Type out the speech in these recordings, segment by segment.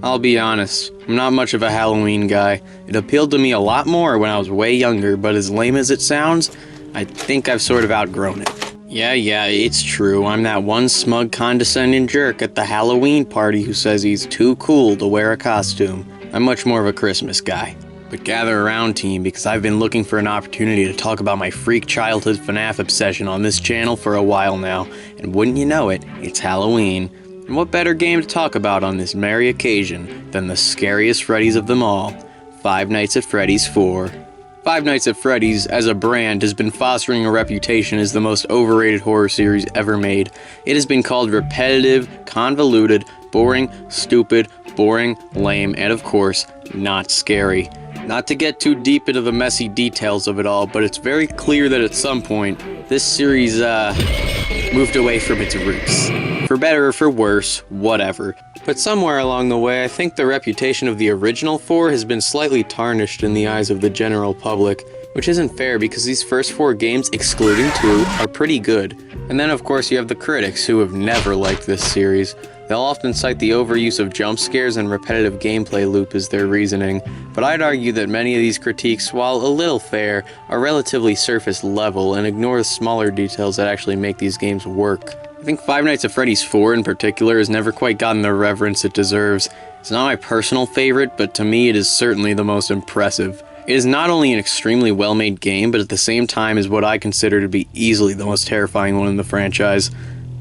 I'll be honest, I'm not much of a Halloween guy. It appealed to me a lot more when I was way younger, but as lame as it sounds, I think I've sort of outgrown it. Yeah, it's true. I'm that one smug, condescending jerk at the Halloween party who says he's too cool to wear a costume. I'm much more of a Christmas guy. But gather around, team, because I've been looking for an opportunity to talk about my freak childhood FNAF obsession on this channel for a while now, and wouldn't you know it, it's Halloween. And what better game to talk about on this merry occasion than the scariest Freddy's of them all, Five Nights at Freddy's 4. Five Nights at Freddy's, as a brand, has been fostering a reputation as the most overrated horror series ever made. It has been called repetitive, convoluted, boring, stupid, boring, lame, and of course, not scary. Not to get too deep into the messy details of it all, but it's very clear that at some point, this series, moved away from its roots. For better or for worse, whatever. But somewhere along the way, I think the reputation of the original 4 has been slightly tarnished in the eyes of the general public, which isn't fair because these first 4 games, excluding 2, are pretty good. And then of course you have the critics who have never liked this series. They'll often cite the overuse of jump scares and repetitive gameplay loop as their reasoning, but I'd argue that many of these critiques, while a little fair, are relatively surface level and ignore the smaller details that actually make these games work. I think Five Nights at Freddy's 4 in particular has never quite gotten the reverence it deserves. It's not my personal favorite, but to me it is certainly the most impressive. It is not only an extremely well-made game, but at the same time is what I consider to be easily the most terrifying one in the franchise.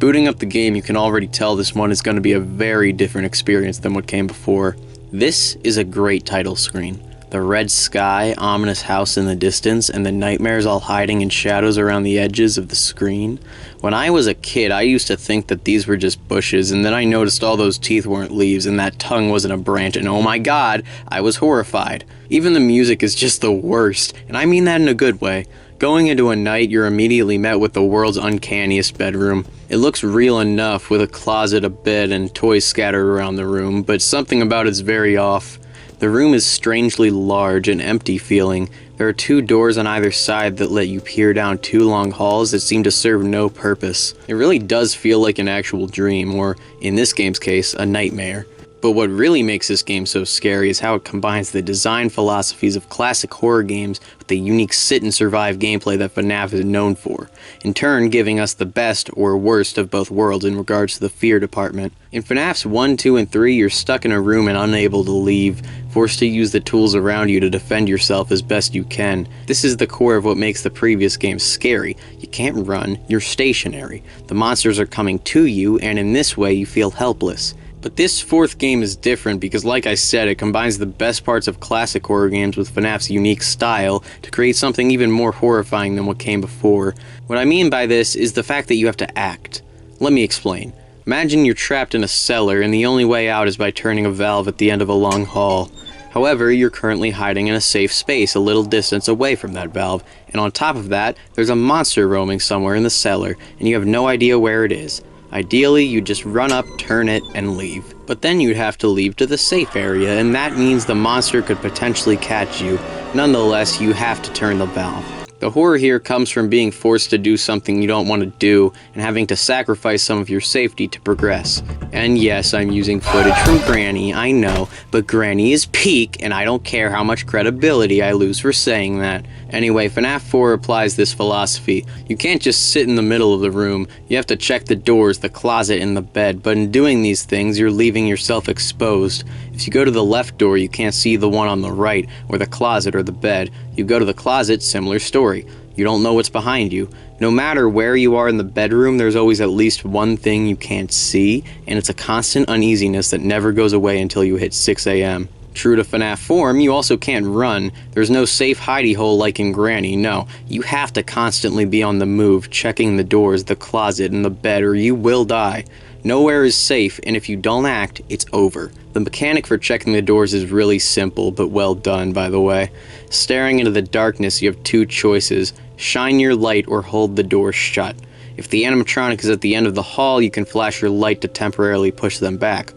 Booting up the game, you can already tell this one is going to be a very different experience than what came before. This is a great title screen. The red sky, ominous house in the distance, and the nightmares all hiding in shadows around the edges of the screen. When I was a kid, I used to think that these were just bushes, and then I noticed all those teeth weren't leaves and that tongue wasn't a branch, and oh my god, I was horrified. Even the music is just the worst, and I mean that in a good way. Going into a night, you're immediately met with the world's uncanniest bedroom. It looks real enough with a closet, a bed, and toys scattered around the room, but something about it's very off. The room is strangely large and empty feeling. There are 2 doors on either side that let you peer down 2 long halls that seem to serve no purpose. It really does feel like an actual dream, or in this game's case, a nightmare. But what really makes this game so scary is how it combines the design philosophies of classic horror games with the unique sit-and-survive gameplay that FNAF is known for, in turn giving us the best or worst of both worlds in regards to the fear department. In FNAFs 1, 2, and 3, you're stuck in a room and unable to leave, forced to use the tools around you to defend yourself as best you can. This is the core of what makes the previous games scary. You can't run, you're stationary. The monsters are coming to you, and in this way you feel helpless. But this 4th game is different because, like I said, it combines the best parts of classic horror games with FNAF's unique style to create something even more horrifying than what came before. What I mean by this is the fact that you have to act. Let me explain. Imagine you're trapped in a cellar and the only way out is by turning a valve at the end of a long hall. However, you're currently hiding in a safe space a little distance away from that valve, and on top of that, there's a monster roaming somewhere in the cellar, and you have no idea where it is. Ideally, you'd just run up, turn it, and leave. But then you'd have to leave to the safe area, and that means the monster could potentially catch you. Nonetheless, you have to turn the valve. The horror here comes from being forced to do something you don't want to do, and having to sacrifice some of your safety to progress. And yes, I'm using footage from Granny, I know, but Granny is peak, and I don't care how much credibility I lose for saying that. Anyway, FNAF 4 applies this philosophy. You can't just sit in the middle of the room, you have to check the doors, the closet, and the bed, but in doing these things, you're leaving yourself exposed. If you go to the left door, you can't see the one on the right, or the closet or the bed. You go to the closet, similar story. You don't know what's behind you. No matter where you are in the bedroom, there's always at least one thing you can't see, and it's a constant uneasiness that never goes away until you hit 6 AM. True to FNAF form, you also can't run. There's no safe hidey hole like in Granny, no. You have to constantly be on the move, checking the doors, the closet, and the bed, or you will die. Nowhere is safe, and if you don't act, it's over. The mechanic for checking the doors is really simple, but well done, by the way. Staring into the darkness, you have 2 choices. Shine your light or hold the door shut. If the animatronic is at the end of the hall, you can flash your light to temporarily push them back.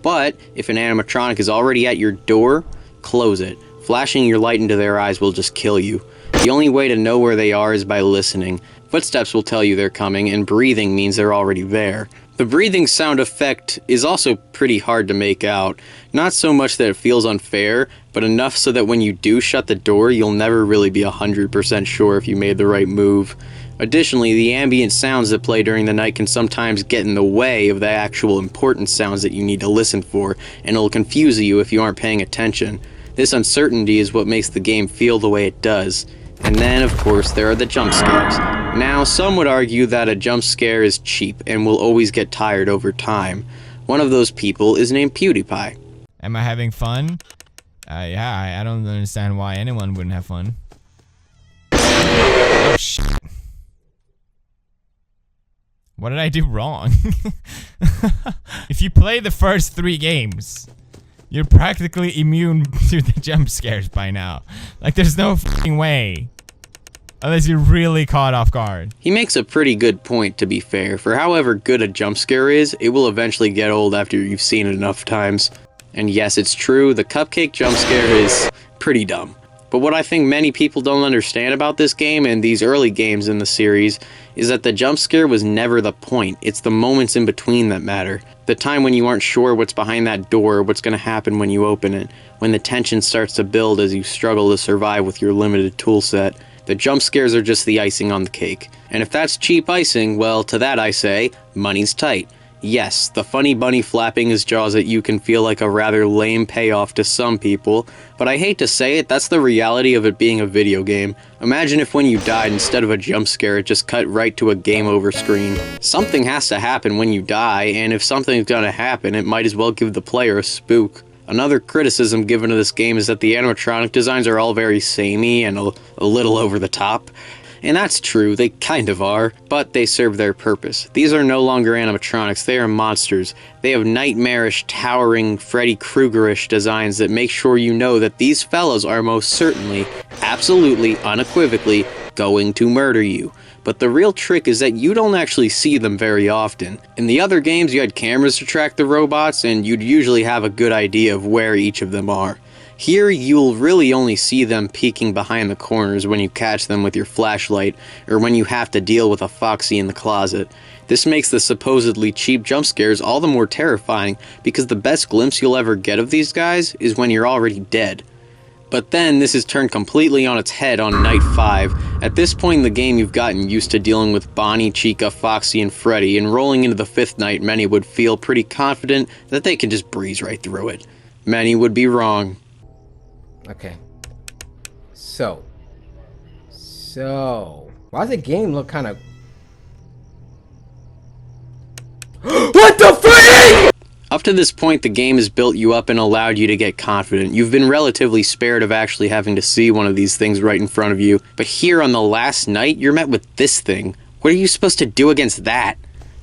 But if an animatronic is already at your door, close it. Flashing your light into their eyes will just kill you. The only way to know where they are is by listening. Footsteps will tell you they're coming, and breathing means they're already there. The breathing sound effect is also pretty hard to make out. Not so much that it feels unfair, but enough so that when you do shut the door, you'll never really be 100% sure if you made the right move. Additionally, the ambient sounds that play during the night can sometimes get in the way of the actual important sounds that you need to listen for, and it'll confuse you if you aren't paying attention. This uncertainty is what makes the game feel the way it does. And then, of course, there are the jump scares. Now, some would argue that a jump scare is cheap and will always get tired over time. One of those people is named PewDiePie. Am I having fun? Yeah, I don't understand why anyone wouldn't have fun. Oh, shit. What did I do wrong? If you play the first 3 games, you're practically immune to the jump scares by now. Like, there's no fucking way. Unless you're really caught off guard. He makes a pretty good point, to be fair. For however good a jump scare is, it will eventually get old after you've seen it enough times. And yes, it's true, the cupcake jump scare is pretty dumb. But what I think many people don't understand about this game and these early games in the series is that the jump scare was never the point. It's the moments in between that matter. The time when you aren't sure what's behind that door, what's going to happen when you open it, when the tension starts to build as you struggle to survive with your limited tool set. The jump scares are just the icing on the cake. And if that's cheap icing, well, to that I say, money's tight. Yes, the funny bunny flapping his jaws at you can feel like a rather lame payoff to some people, but I hate to say it, that's the reality of it being a video game. Imagine if when you died, instead of a jump scare, it just cut right to a game over screen. Something has to happen when you die, and if something's gonna happen, it might as well give the player a spook. Another criticism given to this game is that the animatronic designs are all very samey and a little over the top. And that's true, they kind of are, but they serve their purpose. These are no longer animatronics, they are monsters. They have nightmarish, towering, Freddy Krueger-ish designs that make sure you know that these fellows are most certainly, absolutely, unequivocally, going to murder you. But the real trick is that you don't actually see them very often. In the other games, you had cameras to track the robots, and you'd usually have a good idea of where each of them are. Here, you'll really only see them peeking behind the corners when you catch them with your flashlight, or when you have to deal with a foxy in the closet. This makes the supposedly cheap jump scares all the more terrifying, because the best glimpse you'll ever get of these guys is when you're already dead. But then, this is turned completely on its head on Night 5. At this point in the game, you've gotten used to dealing with Bonnie, Chica, Foxy, and Freddy, and rolling into the 5th night, many would feel pretty confident that they can just breeze right through it. Many would be wrong. Okay. So. Why does the game look kind of... What the frick?! Up to this point, the game has built you up and allowed you to get confident. You've been relatively spared of actually having to see one of these things right in front of you. But here on the last night, you're met with this thing. What are you supposed to do against that?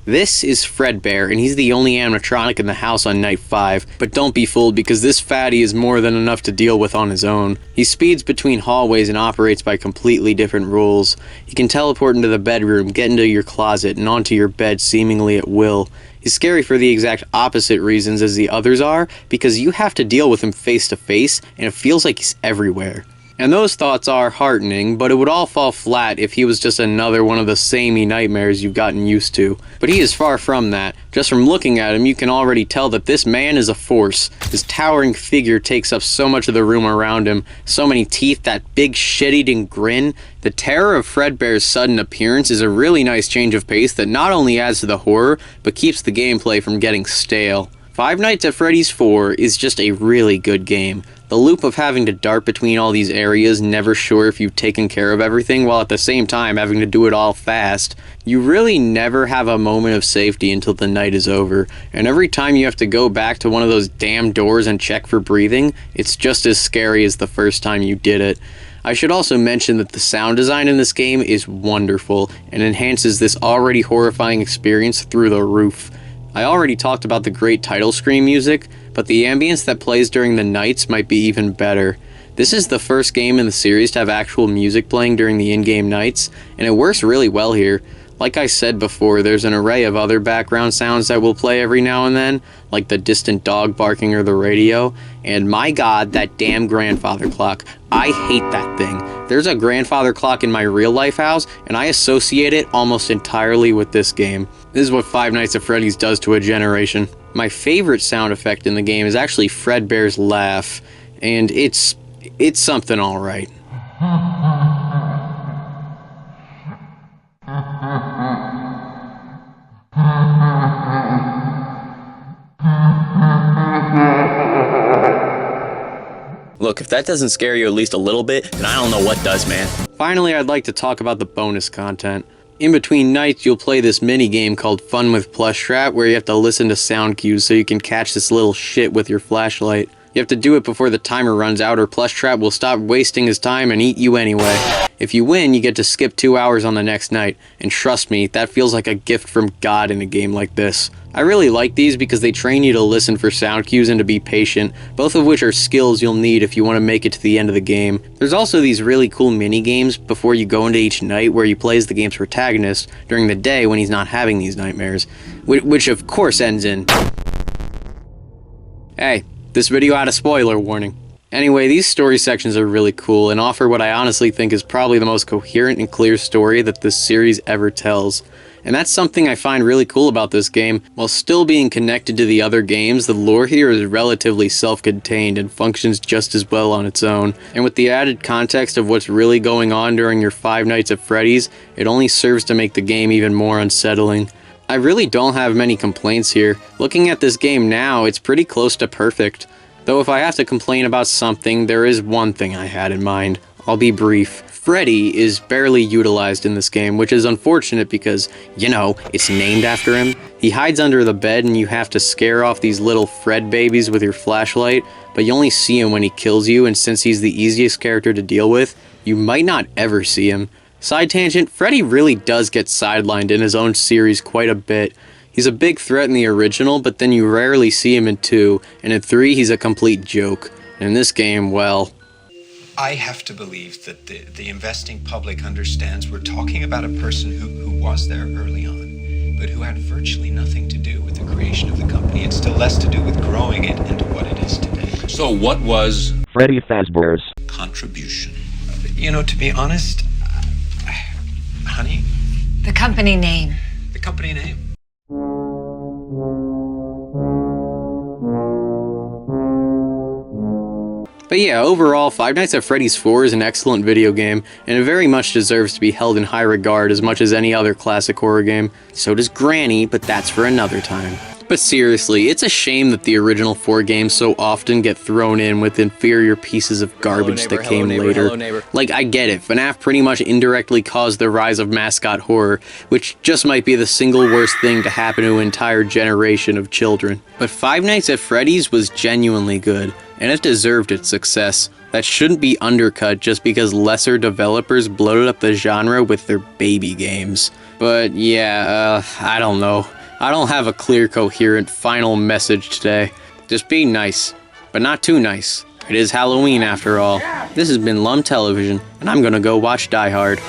This is Fredbear, and he's the only animatronic in the house on Night 5. But don't be fooled, because this fatty is more than enough to deal with on his own. He speeds between hallways and operates by completely different rules. He can teleport into the bedroom, get into your closet, and onto your bed seemingly at will. He's scary for the exact opposite reasons as the others are, because you have to deal with him face to face, and it feels like he's everywhere. And those thoughts are heartening, but it would all fall flat if he was just another one of the samey nightmares you've gotten used to. But he is far from that. Just from looking at him, you can already tell that this man is a force. His towering figure takes up so much of the room around him, so many teeth, that big shit-eating grin. The terror of Fredbear's sudden appearance is a really nice change of pace that not only adds to the horror, but keeps the gameplay from getting stale. Five Nights at Freddy's 4 is just a really good game. The loop of having to dart between all these areas, never sure if you've taken care of everything, while at the same time having to do it all fast. You really never have a moment of safety until the night is over, and every time you have to go back to one of those damn doors and check for breathing, it's just as scary as the first time you did it. I should also mention that the sound design in this game is wonderful, and enhances this already horrifying experience through the roof. I already talked about the great title screen music, but the ambience that plays during the nights might be even better. This is the first game in the series to have actual music playing during the in-game nights, and it works really well here. Like I said before, there's an array of other background sounds that will play every now and then, like the distant dog barking or the radio, and my god, that damn grandfather clock. I hate that thing. There's a grandfather clock in my real life house, and I associate it almost entirely with this game. This is what Five Nights at Freddy's does to a generation. My favorite sound effect in the game is actually Fredbear's laugh, and it's something alright. Look, if that doesn't scare you at least a little bit, then I don't know what does, man. Finally, I'd like to talk about the bonus content. In between nights, you'll play this mini game called Fun with Plush Trap, where you have to listen to sound cues so you can catch this little shit with your flashlight. You have to do it before the timer runs out, or Plush Trap will stop wasting his time and eat you anyway. If you win, you get to skip 2 hours on the next night, and trust me, that feels like a gift from God in a game like this. I really like these because they train you to listen for sound cues and to be patient, both of which are skills you'll need if you want to make it to the end of the game. There's also these really cool mini games before you go into each night where you play as the game's protagonist during the day when he's not having these nightmares, which of course ends in... Hey, this video had a spoiler warning. Anyway, these story sections are really cool and offer what I honestly think is probably the most coherent and clear story that this series ever tells. And that's something I find really cool about this game. While still being connected to the other games, the lore here is relatively self-contained and functions just as well on its own. And with the added context of what's really going on during your Five Nights at Freddy's, it only serves to make the game even more unsettling. I really don't have many complaints here. Looking at this game now, it's pretty close to perfect. Though if I have to complain about something, there is one thing I had in mind. I'll be brief. Freddy is barely utilized in this game, which is unfortunate because, you know, it's named after him. He hides under the bed and you have to scare off these little Fred babies with your flashlight, but you only see him when he kills you, and since he's the easiest character to deal with, you might not ever see him. Side tangent, Freddy really does get sidelined in his own series quite a bit. He's a big threat in the original, but then you rarely see him in 2, and in 3 he's a complete joke. And in this game, well... I have to believe that the investing public understands we're talking about a person who was there early on, but who had virtually nothing to do with the creation of the company, and still less to do with growing it into what it is today. So what was Freddy Fazbear's contribution? You know, to be honest, honey... The company name. The company name. But yeah, overall, Five Nights at Freddy's 4 is an excellent video game, and it very much deserves to be held in high regard as much as any other classic horror game. So does Granny, but that's for another time. But seriously, it's a shame that the original 4 games so often get thrown in with inferior pieces of garbage that came later. Like, I get it, FNAF pretty much indirectly caused the rise of mascot horror, which just might be the single worst thing to happen to an entire generation of children. But Five Nights at Freddy's was genuinely good, and it deserved its success. That shouldn't be undercut just because lesser developers bloated up the genre with their baby games. But yeah, I don't know. I don't have a clear, coherent final message today. Just be nice, but not too nice. It is Halloween after all. This has been LumTelevision, and I'm gonna go watch Die Hard.